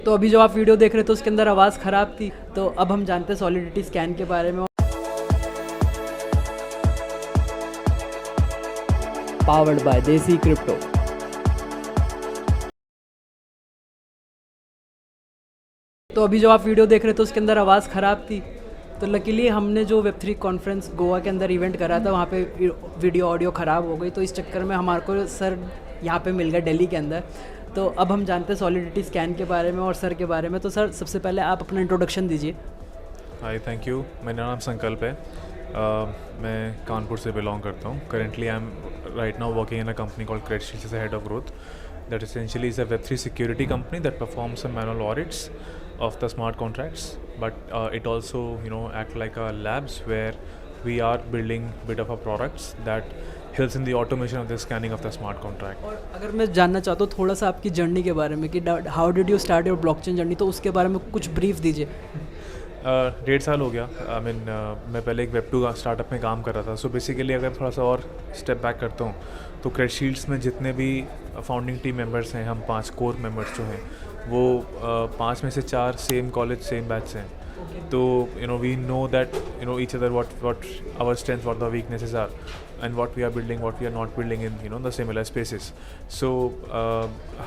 तो अभी जो आप वीडियो देख रहे थे उसके अंदर आवाज़ ख़राब थी, तो अब हम जानते हैं सॉलिडिटी स्कैन के बारे में। Powered by Desi crypto. तो अभी जो आप वीडियो देख रहे थे उसके अंदर आवाज़ ख़राब थी, तो लकीली हमने जो वेब3 कॉन्फ्रेंस गोवा के अंदर इवेंट करा था वहाँ पे वीडियो ऑडियो ख़राब हो गई, तो इस चक्कर में हमारे को सर यहाँ पे मिल गया दिल्ली के अंदर। तो अब हम जानते हैं सॉलिडिटी स्कैन के बारे में और सर के बारे में। तो सर सबसे पहले आप अपना इंट्रोडक्शन दीजिए। हाय, थैंक यू। मेरा नाम संकल्प है। मैं कानपुर से बिलोंग करता हूँ। Currently I am right now working in a company called Credit as a head of growth that essentially is a Web3 security company that performs some manual audits of the smart contracts, but it also act like a labs where we are building bit of a products that helps in the automation of the scanning of the smart contract. और अगर मैं जानना चाहता हूँ थोड़ा सा आपकी journey के बारे में कि how did you start your blockchain journey, तो उसके बारे में कुछ ब्रीफ दीजिए। 1.5 साल हो गया। मैं पहले एक Web2 स्टार्टअप में काम कर रहा था। सो बेसिकली अगर थोड़ा सा और स्टेप बैक करता हूँ तो क्रेडिट शील्ड्स में जितने भी फाउंडिंग टीम मेंबर्स हैं, हम 5 कोर मेंबर्स जो हैं वो 5 में से 4 सेम कॉलेज सेम बैच से हैं। तो we know that each other what our strengths, what the weaknesses are, and what we are building, what we are not building in the similar spaces. So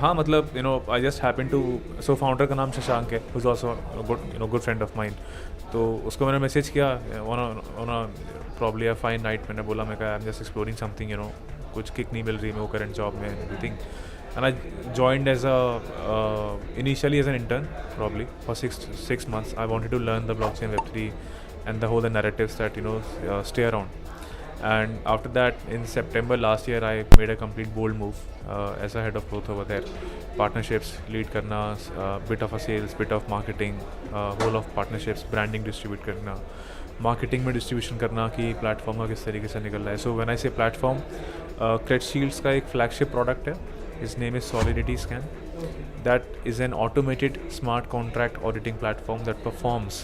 हाँ, मतलब I just happen to, so founder का नाम शशांक है, who's also a good friend of mine. तो उसको मैंने message किया on a probably a fine night। मैंने बोला, मैं कहा I'm just exploring something, कुछ किक नहीं मिल रही मेरे को करंट जॉब में, everything. And I joined as initially as an intern, probably for six months. I wanted to learn the blockchain, Web3, and the whole narratives that stay around. And after that, in September last year, I made a complete bold move as a head of growth over there. Partnerships lead करना, bit of a sales, bit of marketing, whole of partnerships, branding distribute करना, marketing में distribution करना कि platform का किस तरीके से निकल रहा है। So when I say platform, Credit Shields का एक flagship product है। His name is Solidity Scan. That is an automated smart contract auditing platform that performs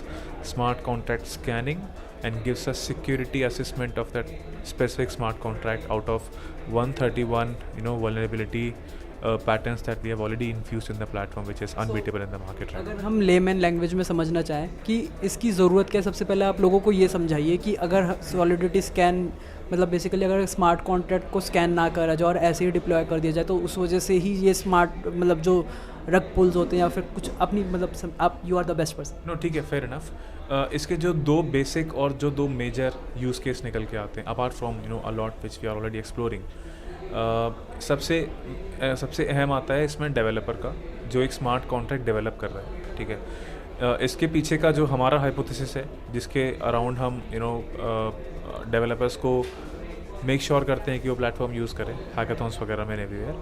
smart contract scanning and gives us security assessment of that specific smart contract out of 131 vulnerability patterns that we have already infused in the platform, which is unbeatable in the market right now. अगर हम layman language में समझना चाहें कि इसकी ज़रूरत क्या है, सबसे पहले आप लोगों को ये समझाइए कि अगर सॉलिडिटी स्कैन मतलब बेसिकली अगर स्मार्ट कॉन्ट्रैक्ट को स्कैन ना करा जाए और ऐसे ही डिप्लॉय कर दिया जाए तो उस वजह से ही ये स्मार्ट मतलब जो रग पुल्स होते हैं या फिर कुछ अपनी मतलब आप you are the best person. No, ठीक है, फेयर इनफ। इसके जो 2 बेसिक और जो 2 मेजर यूज़ केस निकल के आते हैं apart from a lot which we are already exploring. सबसे अहम आता है इसमें डेवलपर का, जो एक स्मार्ट कॉन्ट्रैक्ट डेवलप कर रहा है। ठीक है, इसके पीछे का जो हमारा हाइपोथेसिस है जिसके अराउंड हम डेवलपर्स को मेक श्योर करते हैं कि वो प्लेटफॉर्म यूज़ करें हैकाथॉन्स वगैरह में everywhere,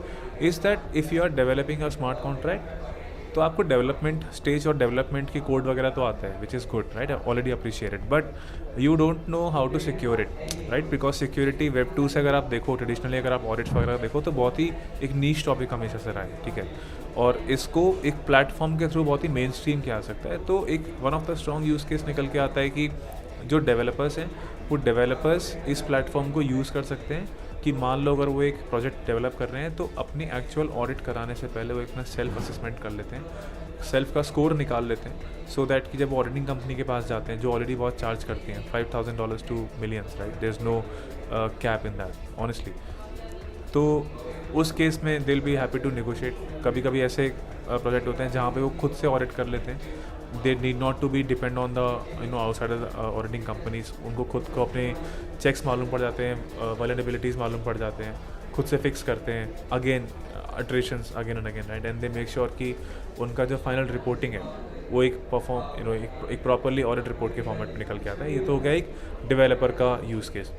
is that if you are developing a smart contract तो आपको डेवलपमेंट स्टेज और डेवलपमेंट की कोड वगैरह तो आता है, which is good, right, already appreciated, but you don't know how to secure it, right, because security Web2 से अगर आप देखो, ट्रेडिशनली अगर आप ऑडिट्स वगैरह देखो तो बहुत ही एक नीश टॉपिक हमेशा से रहा है। ठीक है, और इसको एक प्लेटफॉर्म के थ्रू बहुत ही मेन स्ट्रीम किया जा सकता है। तो एक one of the strong use case निकल के आता है कि जो डेवलपर्स हैं वो डेवलपर्स इस प्लेटफॉर्म को यूज़ कर सकते हैं कि मान लो अगर वो एक प्रोजेक्ट डेवलप कर रहे हैं तो अपनी एक्चुअल ऑडिट कराने से पहले वो अपना सेल्फ असेसमेंट कर लेते हैं, सेल्फ का स्कोर निकाल लेते हैं, सो दैट कि जब ऑडिटिंग कंपनी के पास जाते हैं जो ऑलरेडी बहुत चार्ज करती हैं $5,000 to millions, right, there is no cap in that honestly. तो उस केस में they will be happy to negotiate. कभी कभी ऐसे प्रोजेक्ट होते हैं जहाँ पे वो खुद से ऑडिट कर लेते हैं, they need not to be depend on the outside auditing companies. उनको खुद को अपने चेक्स मालूम पड़ जाते हैं, वल्नरेबिलिटीज़ मालूम पड़ जाते हैं, खुद से फिक्स करते हैं again iterations again and again, right, and they make sure कि उनका जो फाइनल रिपोर्टिंग है वो एक एक प्रॉपरली ऑडिट रिपोर्ट के फॉर्मेट में निकल के आता है। ये तो हो गया एक डेवलपर का यूज़ केस।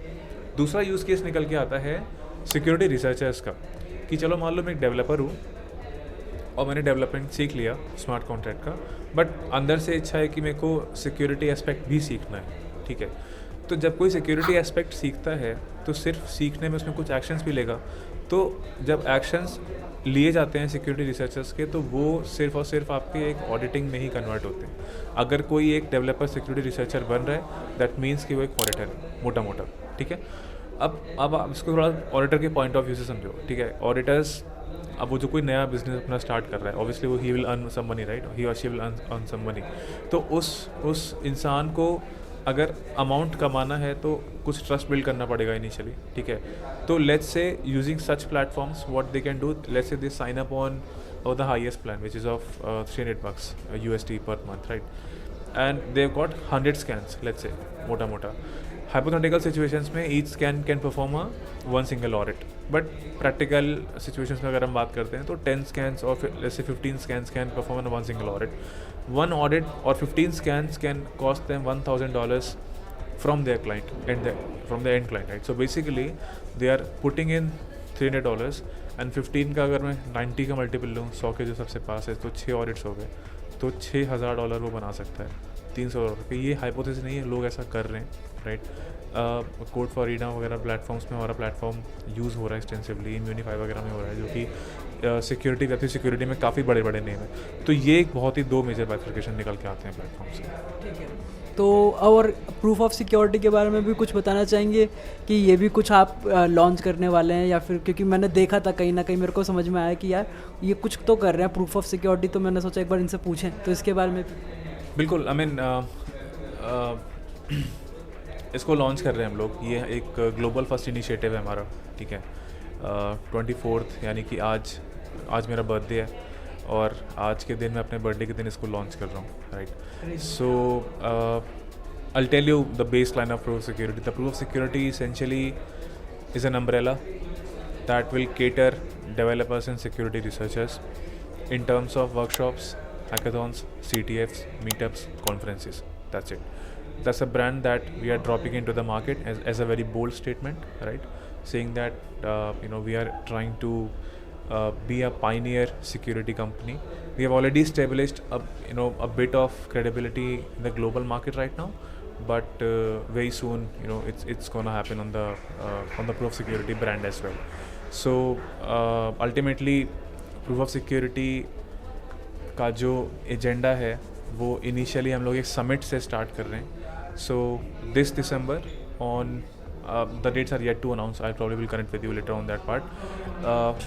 दूसरा यूज़ केस निकल के आता है सिक्योरिटी रिसर्चर्स का, कि चलो मान लो मैं एक डेवलपर हूँ और मैंने डेवलपमेंट सीख लिया स्मार्ट कॉन्ट्रैक्ट का, बट अंदर से इच्छा है कि मेरे को सिक्योरिटी एस्पेक्ट भी सीखना है। ठीक है, तो जब कोई सिक्योरिटी एस्पेक्ट सीखता है तो सिर्फ सीखने में उसमें कुछ एक्शंस भी लेगा, तो जब एक्शंस लिए जाते हैं सिक्योरिटी रिसर्चर्स के तो वो सिर्फ और सिर्फ आपके एक ऑडिटिंग में ही कन्वर्ट होते हैं। अगर कोई एक डेवलपर सिक्योरिटी रिसर्चर बन रहा है दैट मीन्स कि वो एक ऑडिटर है मोटा मोटा। ठीक है, अब आप इसको थोड़ा ऑडिटर के पॉइंट ऑफ व्यू से समझो। ठीक है, ऑडिटर्स अब वो जो कोई नया बिजनेस अपना स्टार्ट कर रहा है, ऑब्वियसली वो he will earn some money, right, he और she will earn some money. तो उस इंसान को अगर अमाउंट कमाना है तो कुछ ट्रस्ट बिल्ड करना पड़ेगा इनिशियली, ठीक है। तो let's say using such platforms what they can do, let's say they sign up on the highest plan which is of $300 USD per month, right, and they've got 100 scans, let's say, mota hypothetical situations में each scan can perform a one single audit, but practical situations में अगर हम बात करते हैं तो 10 scans or let's say 15 scans can perform one single audit. One audit or 15 scans can cost them $1,000 from their client and from the end client, right? So basically they are putting in $300 and 15 का अगर मैं 90 का multiple लूँ 100 के जो सबसे पास है तो 6 ऑडिट्स हो गए, तो $6,000 वो बना सकता है, $300। ये हाइपोथेसिस नहीं है, लोग ऐसा कर रहे हैं, राइट। कोड फॉर रीडा वगैरह प्लेटफॉर्म्स में हमारा प्लेटफॉर्म यूज़ हो रहा है एक्सटेंसिवली, इम्यूनिफाई वगैरह में हो रहा है, जो कि सिक्योरिटी वेब सिक्योरिटी में काफ़ी बड़े बड़े नेम है। तो ये एक बहुत ही 2 मेजर बाइफर्केशन निकल के आते हैं प्लेटफॉर्म से, ठीक है। तो और प्रूफ ऑफ सिक्योरिटी के बारे में भी कुछ बताना चाहेंगे कि ये भी कुछ आप लॉन्च करने वाले हैं या फिर, क्योंकि मैंने देखा था कहीं ना कहीं मेरे को समझ में आया कि यार ये कुछ तो कर रहे हैं प्रूफ ऑफ सिक्योरिटी, तो मैंने सोचा एक बार इनसे पूछें, तो इसके बारे में। बिल्कुल, आई मीन इसको लॉन्च कर रहे हैं हम लोग, ये एक ग्लोबल फर्स्ट इनिशिएटिव है हमारा, ठीक है। 24 यानी कि आज मेरा बर्थडे है और आज के दिन मैं अपने बर्थडे के दिन इसको लॉन्च कर रहा हूँ, right. So I'll tell you the baseline of proof of security. The proof of security essentially is an umbrella that will cater developers and security researchers in terms of workshops, hackathons, CTFs, meetups, conferences. That's it. That's a brand that we are dropping into the market as a very bold statement, right? Saying that we are trying to be a pioneer security company. We have already established a bit of credibility in the global market right now, but very soon it's gonna happen on the proof of security brand as well. So ultimately proof of security का जो agenda है वो initially हम लोग एक summit से start कर रहे हैं. So this December on the dates are yet to announce. I probably will connect with you later on that part.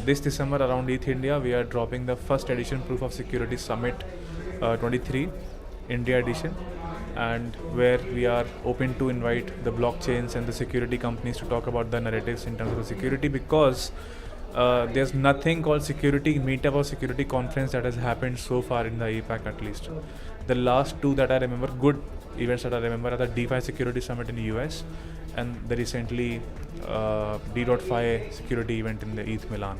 This December around ETH India, we are dropping the first edition Proof of Security Summit 23 India edition, and where we are open to invite the blockchains and the security companies to talk about the narratives in terms of the security, because there's nothing called security meetup or security conference that has happened so far in the APAC at least. The last two that I remember, good events that I remember, are the DeFi Security Summit in the US and the recently D.Fi security event in the ETH Milan.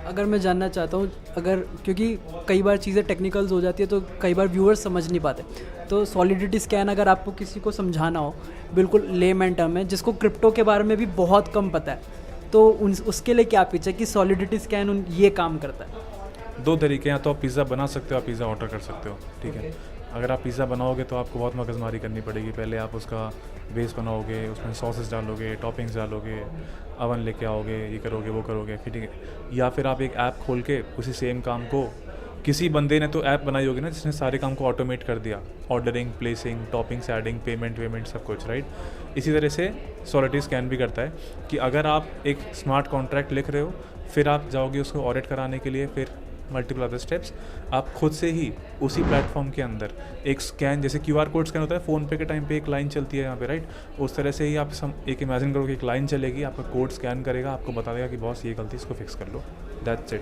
अगर मैं जानना चाहता हूँ, अगर क्योंकि कई बार चीज़ें technicals हो जाती है तो कई बार व्यूअर्स समझ नहीं पाते, तो सॉलिडिटी स्कैन अगर आपको किसी को समझाना हो बिल्कुल लेमैन टर्म में, जिसको क्रिप्टो के बारे में भी बहुत कम पता है, तो उसके लिए क्या पिच है कि सॉलिडिटी स्कैन ये काम करता है? दो तरीके हैं, तो आप पिज़्ज़ा बना सकते हो, आप पिज़्ज़ा ऑर्डर कर सकते हो, ठीक है. अगर आप पिज़्ज़ा बनाओगे तो आपको बहुत मगजमारी करनी पड़ेगी. पहले आप उसका बेस बनाओगे, उसमें सॉसेस डालोगे, टॉपिंग्स डालोगे, अवन लेके आओगे, ये करोगे वो करोगे, ठीक है. या फिर आप एक ऐप खोल के उसी सेम काम को, किसी बंदे ने तो ऐप बनाई होगी ना जिसने सारे काम को ऑटोमेट कर दिया, ordering, placing, toppings adding, payment सब कुछ, राइट. इसी तरह से सॉलिडिटी स्कैन भी करता है कि अगर आप एक स्मार्ट कॉन्ट्रैक्ट लिख रहे हो, फिर आप जाओगे उसको ऑडिट कराने के लिए, फिर मल्टीपल अदर स्टेप्स, आप खुद से ही उसी प्लेटफॉर्म के अंदर एक स्कैन, जैसे QR कोड स्कैन होता है फ़ोन पे के टाइम पे एक लाइन चलती है यहाँ पे, राइट, उस तरह से ही आप एक इमेजिन करो कि एक लाइन चलेगी, आपका कोड स्कैन करेगा, आपको बता देगा कि बॉस ये गलती, इसको फिक्स कर लो. That's it.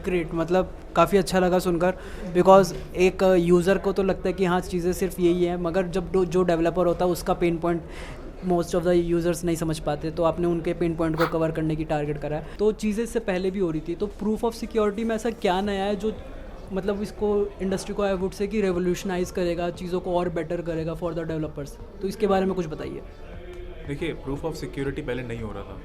ग्रेट, मतलब काफ़ी अच्छा लगा सुनकर, बिकॉज एक यूज़र को तो लगता है कि हाँ चीज़ें सिर्फ यही है, मगर जब जो डेवलपर होता है उसका pain point most of the users नहीं समझ पाते, तो आपने उनके पेन पॉइंट को कवर करने की टारगेट करा है. तो चीज़ें इससे पहले भी हो रही थी, तो प्रूफ ऑफ सिक्योरिटी में ऐसा क्या नया है जो मतलब इसको इंडस्ट्री को आई वुड से कि रेवोल्यूशनाइज करेगा, चीज़ों को और बेटर करेगा फॉर द डेवलपर्स? तो इसके बारे में कुछ बताइए. देखिए, प्रूफ ऑफ सिक्योरिटी पहले नहीं हो रहा था,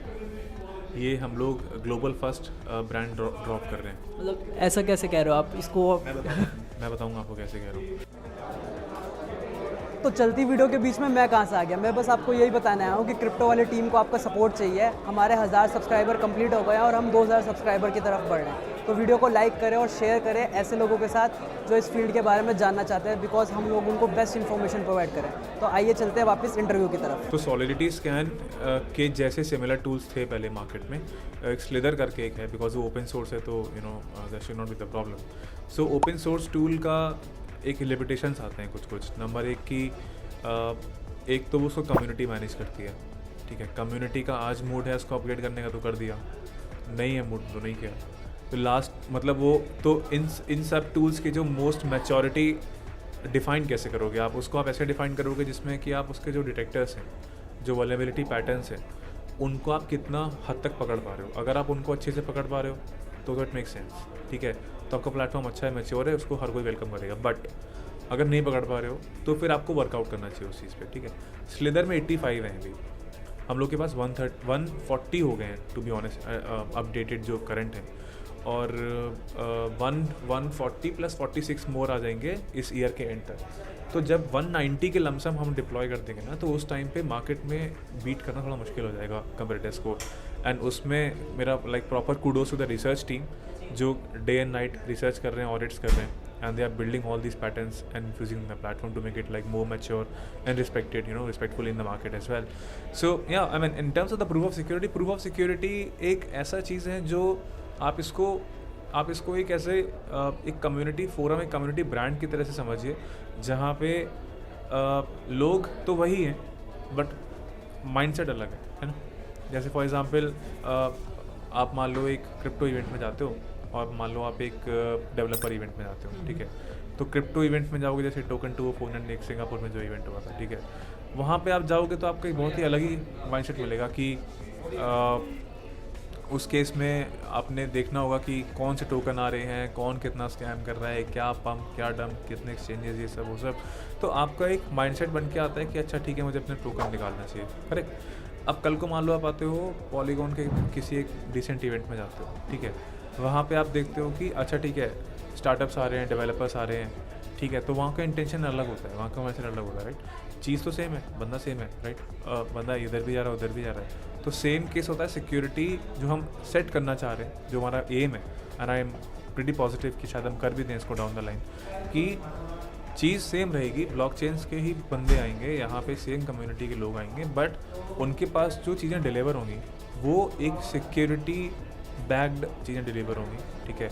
ये हम लोग ग्लोबल फर्स्ट ब्रांड ड्रॉप कर रहे हैं. मतलब ऐसा कैसे कह रहे हो आप इसको? मैं बताऊँगा आपको कैसे कह रहा हूँ. तो चलती वीडियो के बीच में मैं कहाँ से आ गया. मैं बस आपको यही बताने आया हूँ कि क्रिप्टो वाली टीम को आपका सपोर्ट चाहिए. हमारे 1000 सब्सक्राइबर कंप्लीट हो गए हैं और हम 2000 सब्सक्राइबर की तरफ बढ़ रहे हैं. तो वीडियो को लाइक करें और शेयर करें ऐसे लोगों के साथ जो इस फील्ड के बारे में जानना चाहते हैं, बिकॉज हम लोग उनको बेस्ट इन्फॉर्मेशन प्रोवाइड करें। तो आइए चलते हैं वापस इंटरव्यू की तरफ। तो सॉलिडिटी स्कैन के जैसे सिमिलर टूल्स थे पहले मार्केट में, एक स्लिदर करके एक है, बिकॉज वो ओपन सोर्स है तो that should not be the problem. So open source tool का एक लिमिटेशंस आते हैं कुछ। नंबर एक की एक तो वो उसको कम्युनिटी मैनेज करती है, ठीक है। कम्युनिटी का आज मूड है उसको अपग्रेड करने का तो कर दिया, नहीं है मूड तो नहीं किया। तो लास्ट मतलब वो तो इन सब टूल्स की जो मोस्ट मैच्योरिटी डिफ़ाइन कैसे करोगे आप उसको? आप ऐसे डिफ़ाइन करोगे जिसमें कि आप उसके जो डिटेक्टर्स हैं, जो वल्नरेबिलिटी पैटर्न्स हैं, उनको आप कितना हद तक पकड़ पा रहे हो। अगर आप उनको अच्छे से पकड़ पा रहे हो तो इट मेक सेंस, ठीक है। तो आपका प्लेटफॉर्म अच्छा है, मैच्योर है, उसको हर कोई वेलकम करेगा। बट अगर नहीं पकड़ पा रहे हो तो फिर आपको वर्कआउट करना चाहिए उस चीज़ पे, ठीक है। स्लिदर में 85 हैं अभी, हम लोग के पास 140 हो गए हैं टू बी ऑनेस्ट, अपडेटेड जो करंट हैं, और 140 प्लस 46 मोर आ जाएंगे इस ईयर के एंड तक। तो जब 190 के लमसम हम डिप्लॉय कर देंगे ना, तो उस टाइम पे मार्केट में बीट करना थोड़ा मुश्किल हो जाएगा कंपेरेटिव्स को। एंड उसमें मेरा like proper kudos to the research team जो डे एंड नाइट रिसर्च कर रहे हैं, ऑडिट्स कर रहे हैं, and they are building all these patterns and using the platform to make it like more mature and respected, respectful in the market as well. So yeah, I mean in terms of the proof of security एक ऐसा चीज़ है जो आप इसको एक ऐसे एक community forum, एक कम्युनिटी ब्रांड की तरह से समझिए, जहाँ पे लोग तो वही हैं बट माइंडसेट अलग है ना। जैसे फॉर एग्जांपल आप मान लो एक क्रिप्टो इवेंट में जाते हो और मान लो आप एक डेवलपर इवेंट में जाते हो, ठीक है। तो क्रिप्टो इवेंट में जाओगे, जैसे टोकन टू फोन एक सिंगापुर में जो इवेंट हुआ था, ठीक है। वहाँ पे आप जाओगे तो आपको एक बहुत ही अलग ही माइंडसेट मिलेगा कि उस केस में आपने देखना होगा कि कौन से टोकन आ रहे हैं, कौन कितना स्कैम कर रहा है, क्या पम्प क्या डंप, कितने एक्सचेंजेस, ये सब वो सब। तो आपका एक माइंडसेट बन के आता है कि अच्छा ठीक है, मुझे अपने टोकन निकालना चाहिए, करेक्ट। अब कल को मान लो आप आते हो पॉलीगॉन के किसी एक डिसेंट इवेंट में जाते हो, ठीक है। वहाँ पे आप देखते हो कि अच्छा ठीक है, स्टार्टअप्स आ रहे हैं, डेवलपर्स आ रहे हैं, ठीक है। तो वहाँ का इंटेंशन अलग होता है, वहाँ का माइंडसेट अलग होता है, राइट। चीज़ तो सेम है, बंदा सेम है, राइट। बंदा इधर भी जा रहा है, उधर भी जा रहा है। तो सेम केस होता है सिक्योरिटी जो हम सेट करना चाह रहे हैं, जो हमारा एम है, and I am pretty positive कि शायद हम कर भी दें इसको डाउन द लाइन, कि चीज़ सेम रहेगी। ब्लॉकचेन्स के ही बंदे आएंगे यहाँ पे, सेम कम्युनिटी के लोग आएंगे, बट उनके पास जो चीज़ें डिलीवर होंगी वो एक सिक्योरिटी बैक्ड चीज़ें डिलीवर होंगी, ठीक है।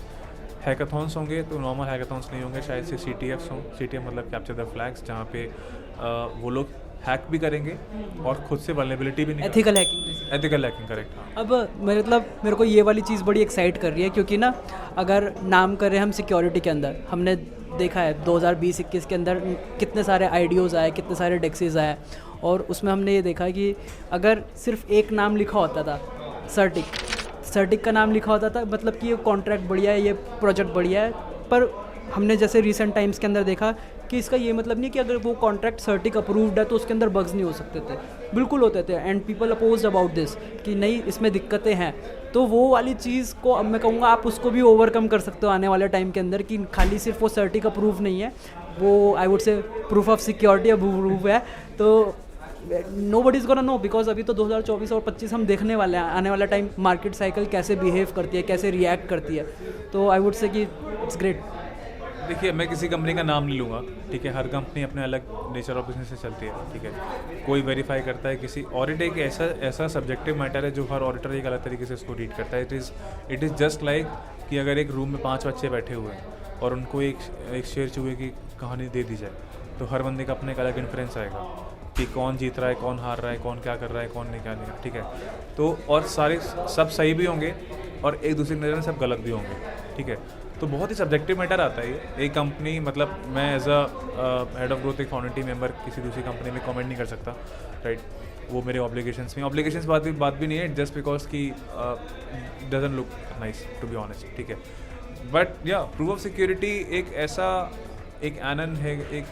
हैकाथॉन्स होंगे तो नॉर्मल हैकाथॉन्स नहीं होंगे, शायद से CTFs हों। CTF मतलब कैप्चर द फ्लैग्स, जहाँ पे वो लोग हैक भी करेंगे और खुद से वल्नरेबिलिटी भी नहीं, एथिकल हैकिंग, करेक्ट। हाँ। अब मेरे को ये वाली चीज़ बड़ी एक्साइट कर रही है, क्योंकि ना अगर नाम करें हम सिक्योरिटी के अंदर, हमने देखा है 2020-21 के अंदर कितने सारे IDOs आए, कितने सारे डेक्सेस आए, और उसमें हमने ये देखा कि अगर सिर्फ एक नाम लिखा होता था, सर्टिक का नाम लिखा होता था, मतलब कि ये कॉन्ट्रैक्ट बढ़िया है, ये प्रोजेक्ट बढ़िया है, पर हमने जैसे रिसेंट टाइम्स के अंदर देखा कि इसका ये मतलब नहीं कि अगर वो कॉन्ट्रैक्ट सर्टिक अप्रूव्ड है तो उसके अंदर बग्स नहीं हो सकते थे, बिल्कुल होते थे। And people opposed about this कि नहीं, इसमें दिक्कतें हैं। तो वो वाली चीज़ को अब मैं कहूँगा आप उसको भी ओवरकम कर सकते हो आने वाले टाइम के अंदर, कि खाली सिर्फ वो सर्टिक अप्रूव नहीं है, वो I would say proof of security approve है। तो nobody is gonna know, because अभी तो 2024 और 25 हम देखने वाले हैं, आने वाला टाइम मार्केट साइकिल कैसे बिहेव करती है, कैसे रिएक्ट करती है। तो आई वुड से कि इट्स ग्रेट। देखिए, मैं किसी कंपनी का नाम नहीं लूँगा, ठीक है। हर कंपनी अपने अलग नेचर ऑफ बिजनेस से चलती है, ठीक है। कोई वेरीफाई करता है किसी, ऑडिट एक ऐसा सब्जेक्टिव मैटर है जो हर ऑडिटर एक अलग तरीके से उसको रीड करता है। इट इज़ जस्ट लाइक कि अगर एक रूम में 5 बच्चे बैठे हुए हैं और उनको एक शेर चूहे की कहानी दे दी जाए, तो हर बंदे का अपने एक अलग इन्फ्लुएंस आएगा कि कौन जीत रहा है, कौन हार रहा है, कौन क्या कर रहा है, कौन नहीं क्या नहीं, ठीक है। तो और सारे सब सही भी होंगे और एक दूसरे की नज़र में सब गलत भी होंगे, ठीक है। तो बहुत ही सब्जेक्टिव मैटर आता है ये। एक कंपनी, मतलब मैं as a head of growth, एक फाउंडिंग टीम मेंबर किसी दूसरी कंपनी में कमेंट नहीं कर सकता, राइट। वो मेरे ऑब्लिगेशंस बात भी नहीं है, जस्ट बिकॉज कि doesn't look nice to be honest, ठीक है। बट या प्रूफ ऑफ सिक्योरिटी एक ऐसा एक एनन है, एक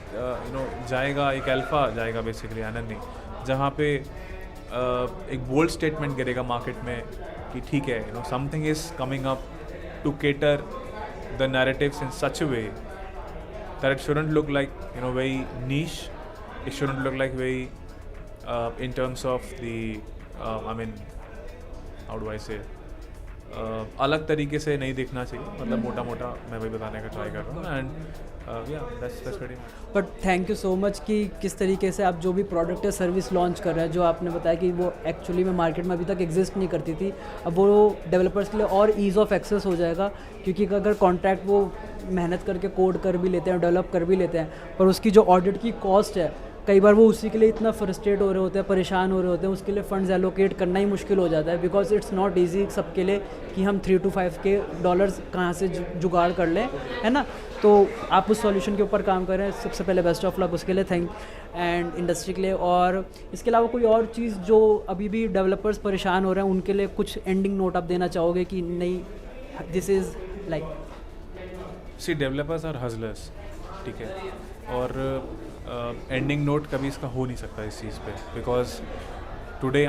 जाएगा, एक अल्फा जाएगा बेसिकली, एनन नहीं, जहाँ पे एक बोल्ड स्टेटमेंट गिरेगा मार्केट में कि ठीक है, something is coming up to cater the narratives in such a way that it shouldn't look like very niche. It shouldn't look like very in terms of the I mean, how do I say, अलग तरीके से नहीं देखना चाहिए, मतलब मोटा मोटा मैं वही बताने का ट्राई कर रहा हूँ। एंड या that's very much. But thank you so much कि किस तरीके से आप जो भी प्रोडक्ट या सर्विस लॉन्च कर रहे हैं, जो आपने बताया कि वो एक्चुअली में मार्केट में अभी तक एग्जिस्ट नहीं करती थी, अब वो डेवलपर्स के लिए और ईज़ ऑफ एक्सेस हो जाएगा। क्योंकि अगर कॉन्ट्रैक्ट वो मेहनत करके कोड कर भी लेते हैं, डेवलप कर भी लेते हैं, पर उसकी जो ऑडिट की कॉस्ट है, कई बार वो उसी के लिए इतना फ्रस्ट्रेट हो रहे होते हैं, परेशान हो रहे होते हैं, उसके लिए फंड्स एलोकेट करना ही मुश्किल हो जाता है। बिकॉज इट्स नॉट ईजी सबके लिए कि हम $3 to 5K कहाँ से जुगाड़ कर लें, है ना। तो आप उस सॉल्यूशन के ऊपर काम कर रहे हैं, सबसे पहले बेस्ट ऑफ लक उसके लिए, थैंक एंड इंडस्ट्री के लिए। और इसके अलावा कोई और चीज़ जो अभी भी डेवलपर्स परेशान हो रहे हैं उनके लिए कुछ एंडिंग नोट आप देना चाहोगे कि नहीं, this is like C developers are hustlers, ठीक है, और एंडिंग नोट कभी इसका हो नहीं सकता इस चीज़ पे, because today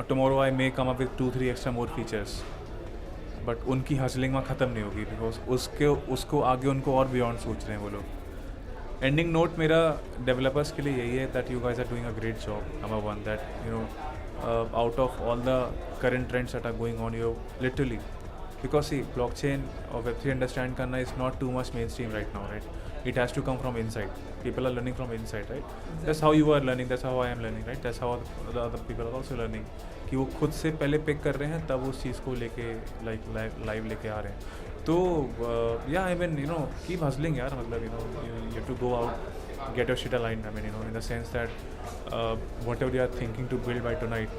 tomorrow I may come up with 2-3 extra more features, but उनकी हसलिंग वहाँ ख़त्म नहीं होगी, बिकॉज उसको आगे उनको और बियॉन्ड सोच रहे हैं वो लोग। एंडिंग नोट मेरा डेवलपर्स के लिए यही है that you guys are doing a great job, number one, that you know out of all the current trends that are going on, you literally, because see, blockchain or Web3 understand karna is not too much mainstream right now, right? It has to come from inside. People are learning from inside, right? Exactly. That's how you are learning, that's how I am learning, right? That's how the other people are also learning, कि वो खुद से पहले pick कर रहे हैं तब उस चीज़ को लेके लाइव लेके आ रहे हैं। तो या आई मीन कीप हसलिंग यार, मतलब you have to go out, get your shit aligned, I mean in the sense that whatever you are thinking to build by tonight,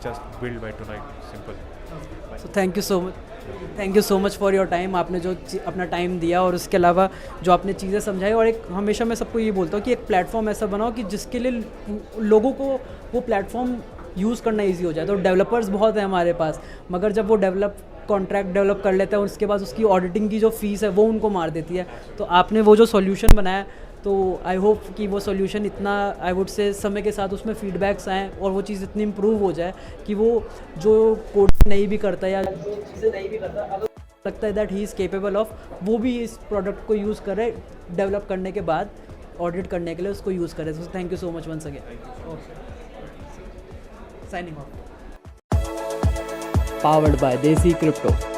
just build by tonight, simple. So thank you so much for your time। आपने जो अपना time दिया और उसके अलावा जो आपने चीज़ें समझाई, और एक हमेशा मैं सबको ये बोलता हूँ कि एक प्लेटफॉर्म ऐसा बनाओ कि जिसके लिए लोगों को वो प्लेटफॉर्म यूज़ करना ईजी हो जाए। तो डेवलपर्स बहुत है हमारे पास, मगर जब वो कॉन्ट्रैक्ट डेवलप कर लेते हैं और उसके बाद उसकी ऑडिटिंग की जो फ़ीस है वो उनको मार देती है। तो आपने वो जो सॉल्यूशन बनाया, तो आई होप कि वो सॉल्यूशन इतना, आई वुड से, समय के साथ उसमें फीडबैक्स आएँ और वो चीज़ इतनी इम्प्रूव हो जाए कि वो जो कोड नहीं भी करता या जो चीज़ें नहीं भी करता, अगर लगता है that he is capable of, वो भी इस प्रोडक्ट को यूज़ करे डेवलप करने के बाद, ऑडिट करने के लिए उसको यूज़ करे। So thank you so much once again. Signing off. Powered by Desi crypto.